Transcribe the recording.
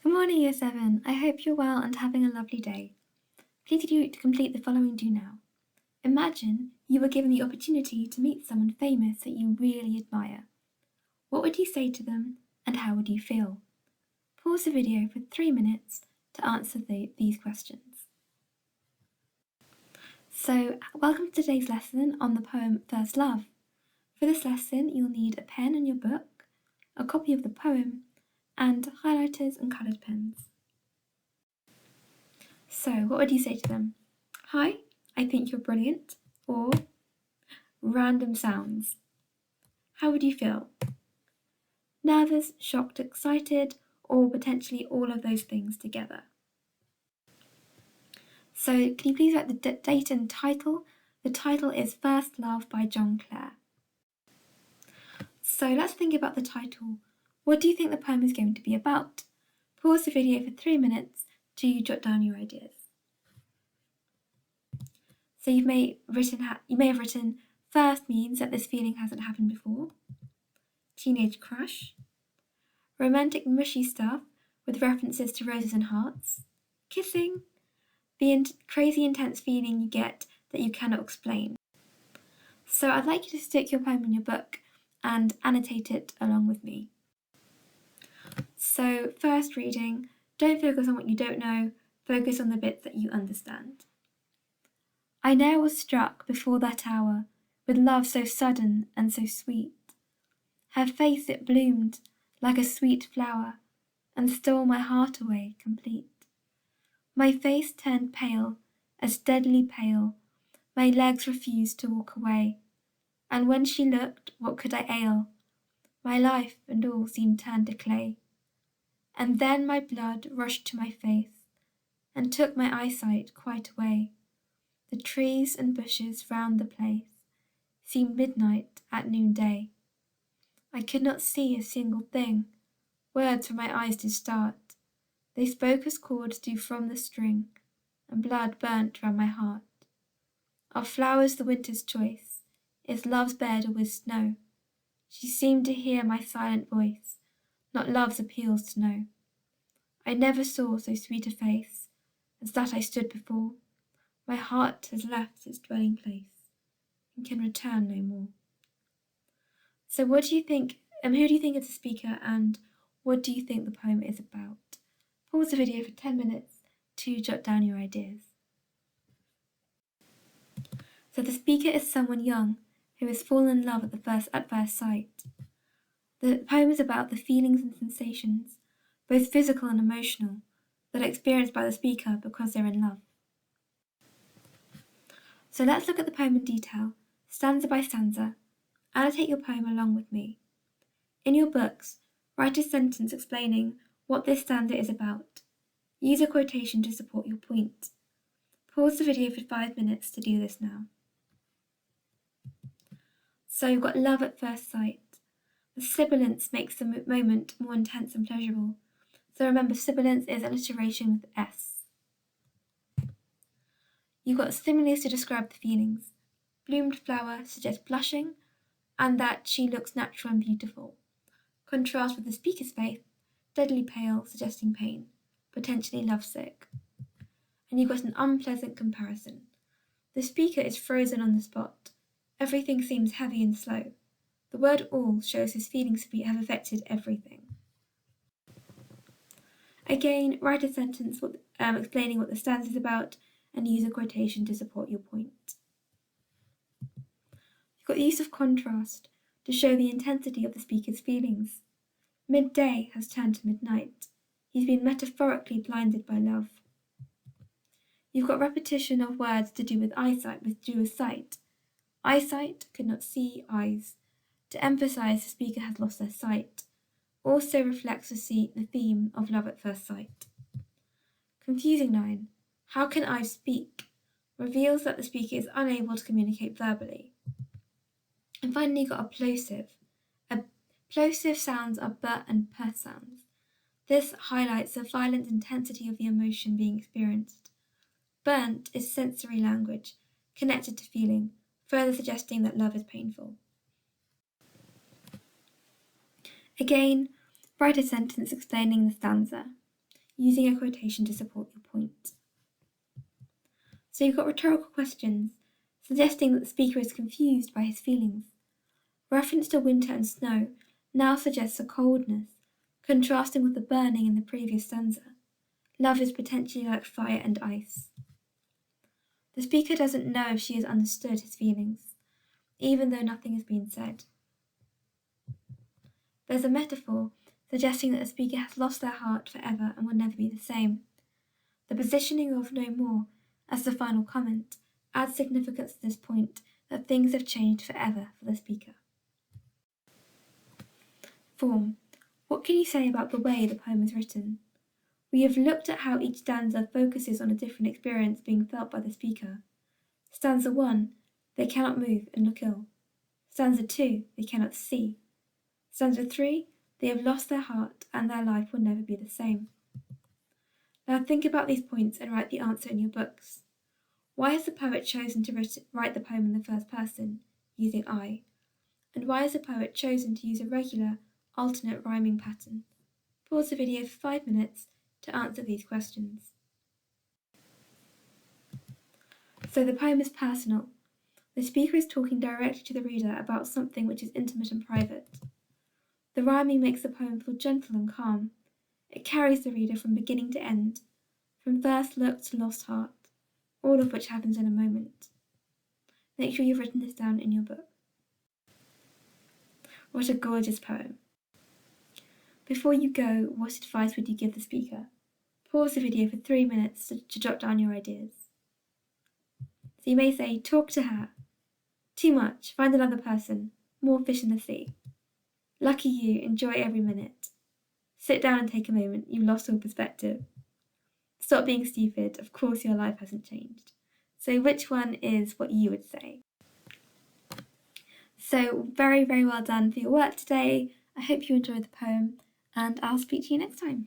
Good morning, Year 7. I hope you're well and having a lovely day. Please do to complete the following do now. Imagine you were given the opportunity to meet someone famous that you really admire. What would you say to them and how would you feel? Pause the video for 3 minutes to answer these questions. So, welcome to today's lesson on the poem First Love. For this lesson, you'll need a pen and your book, a copy of the poem, and highlighters and coloured pens. So, what would you say to them? Hi, I think you're brilliant, or random sounds. How would you feel? Nervous, shocked, excited, or potentially all of those things together? So, can you please write the date and title? The title is First Love by John Clare. So, let's think about the title. What do you think the poem is going to be about? Pause the video for 3 minutes to jot down your ideas. So you may have written first means that this feeling hasn't happened before. Teenage crush. Romantic mushy stuff with references to roses and hearts. Kissing. The crazy intense feeling you get that you cannot explain. So I'd like you to stick your poem in your book and annotate it along with me. So first reading, don't focus on what you don't know, focus on the bits that you understand. I ne'er was struck before that hour with love so sudden and so sweet. Her face it bloomed like a sweet flower and stole my heart away complete. My face turned pale, as deadly pale, my legs refused to walk away, and when she looked, what could I ail? My life and all seemed turned to clay. And then my blood rushed to my face, and took my eyesight quite away. The trees and bushes round the place seemed midnight at noonday. I could not see a single thing, words from my eyes did start. They spoke as chords do from the string, and blood burnt round my heart. Are flowers the winter's choice? Is love's bed or with snow? She seemed to hear my silent voice, not love's appeals to know. I never saw so sweet a face as that I stood before. My heart has left its dwelling place and can return no more. So what do you think, who do you think is the speaker and what do you think the poem is about? Pause the video for 10 minutes to jot down your ideas. So the speaker is someone young who has fallen in love at first sight. The poem is about the feelings and sensations, both physical and emotional, that are experienced by the speaker because they're in love. So let's look at the poem in detail, stanza by stanza. Annotate your poem along with me. In your books, write a sentence explaining what this stanza is about. Use a quotation to support your point. Pause the video for 5 minutes to do this now. So you've got love at first sight. The sibilance makes the moment more intense and pleasurable. So remember, sibilance is alliteration with S. You've got similes to describe the feelings. Bloomed flower suggests blushing, and that she looks natural and beautiful. Contrast with the speaker's face, deadly pale, suggesting pain, potentially lovesick. And you've got an unpleasant comparison. The speaker is frozen on the spot. Everything seems heavy and slow. The word all shows his feelings have affected everything. Again, write a sentence explaining what the stanza is about and use a quotation to support your point. You've got the use of contrast to show the intensity of the speaker's feelings. Midday has turned to midnight. He's been metaphorically blinded by love. You've got repetition of words to do with sight. Eyesight could not see eyes. To emphasize the speaker has lost their sight. Also reflects the theme of love at first sight. Confusing line, how can I speak? Reveals that the speaker is unable to communicate verbally. And finally, you got a plosive. Plosive sounds are b and p sounds. This highlights the violent intensity of the emotion being experienced. Burnt is sensory language, connected to feeling, further suggesting that love is painful. Again, write a sentence explaining the stanza. using a quotation to support your point. So you've got rhetorical questions, suggesting that the speaker is confused by his feelings. Reference to winter and snow now suggests a coldness, contrasting with the burning in the previous stanza. Love is potentially like fire and ice. The speaker doesn't know if she has understood his feelings, even though nothing has been said. There's a metaphor suggesting that the speaker has lost their heart forever and will never be the same. The positioning of no more as the final comment adds significance to this point that things have changed forever for the speaker. Form. What can you say about the way the poem is written? We have looked at how each stanza focuses on a different experience being felt by the speaker. Stanza 1, they cannot move and look ill. Stanza 2, they cannot see. Stanza 3, they have lost their heart and their life will never be the same. Now think about these points and write the answer in your books. Why has the poet chosen to write the poem in the first person, using I? And why has the poet chosen to use a regular, alternate rhyming pattern? Pause the video for 5 minutes to answer these questions. So the poem is personal. The speaker is talking directly to the reader about something which is intimate and private. The rhyming makes the poem feel gentle and calm. It carries the reader from beginning to end, from first look to lost heart, all of which happens in a moment. Make sure you've written this down in your book. What a gorgeous poem. Before you go, what advice would you give the speaker? Pause the video for 3 minutes to jot down your ideas. So you may say, talk to her. Too much, find another person. More fish in the sea. Lucky you, enjoy every minute. Sit down and take a moment, you lost all perspective. Stop being stupid, of course your life hasn't changed. So which one is what you would say? So very, very well done for your work today. I hope you enjoyed the poem, and I'll speak to you next time.